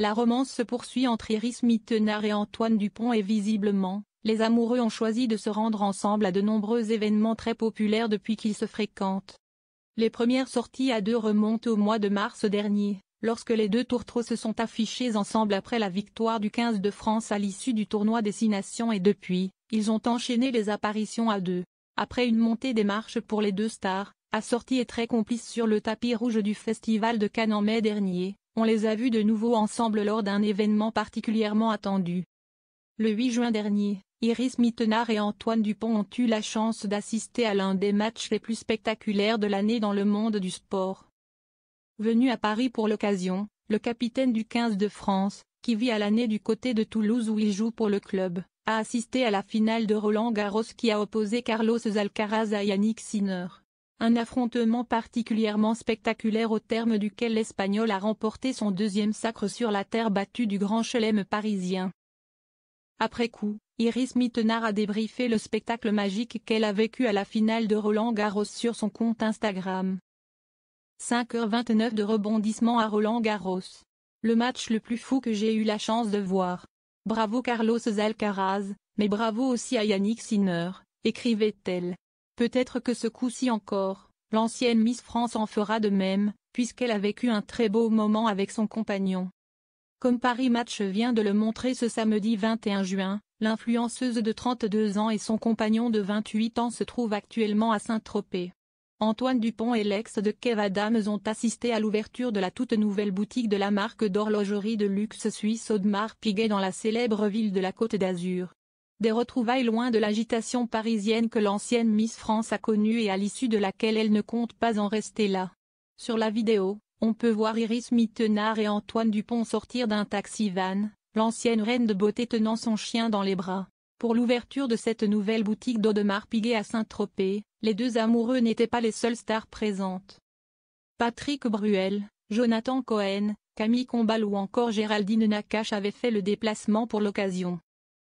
La romance se poursuit entre Iris Mittenard et Antoine Dupont et visiblement, les amoureux ont choisi de se rendre ensemble à de nombreux événements très populaires depuis qu'ils se fréquentent. Les premières sorties à deux remontent au mois de mars dernier, lorsque les deux tourtereaux se sont affichés ensemble après la victoire du 15 de France à l'issue du tournoi Destination et depuis, ils ont enchaîné les apparitions à deux. Après une montée des marches pour les deux stars, assorties et très complices sur le tapis rouge du Festival de Cannes en mai dernier, on les a vus de nouveau ensemble lors d'un événement particulièrement attendu. Le 8 juin dernier, Iris Mittenard et Antoine Dupont ont eu la chance d'assister à l'un des matchs les plus spectaculaires de l'année dans le monde du sport. Venu à Paris pour l'occasion, le capitaine du 15 de France, qui vit à l'année du côté de Toulouse où il joue pour le club, a assisté à la finale de Roland-Garros qui a opposé Carlos Alcaraz à Yannick Sinner. Un affrontement particulièrement spectaculaire au terme duquel l'Espagnol a remporté son deuxième sacre sur la terre battue du Grand Chelem parisien. Après coup, Iris Mittenard a débriefé le spectacle magique qu'elle a vécu à la finale de Roland-Garros sur son compte Instagram. 5h29 de rebondissement à Roland-Garros. Le match le plus fou que j'ai eu la chance de voir. Bravo Carlos Alcaraz, mais bravo aussi à Yannick Sinner, écrivait-elle. Peut-être que ce coup-ci encore, l'ancienne Miss France en fera de même, puisqu'elle a vécu un très beau moment avec son compagnon. Comme Paris Match vient de le montrer ce samedi 21 juin, l'influenceuse de 32 ans et son compagnon de 28 ans se trouvent actuellement à Saint-Tropez. Antoine Dupont et l'ex de Kev Adams ont assisté à l'ouverture de la toute nouvelle boutique de la marque d'horlogerie de luxe suisse Audemars Piguet dans la célèbre ville de la Côte d'Azur. Des retrouvailles loin de l'agitation parisienne que l'ancienne Miss France a connue et à l'issue de laquelle elle ne compte pas en rester là. Sur la vidéo, on peut voir Iris Mittenard et Antoine Dupont sortir d'un taxi-van, l'ancienne reine de beauté tenant son chien dans les bras. Pour l'ouverture de cette nouvelle boutique d'Audemars Piguet à Saint-Tropez, les deux amoureux n'étaient pas les seules stars présentes. Patrick Bruel, Jonathan Cohen, Camille Combal ou encore Géraldine Nakache avaient fait le déplacement pour l'occasion.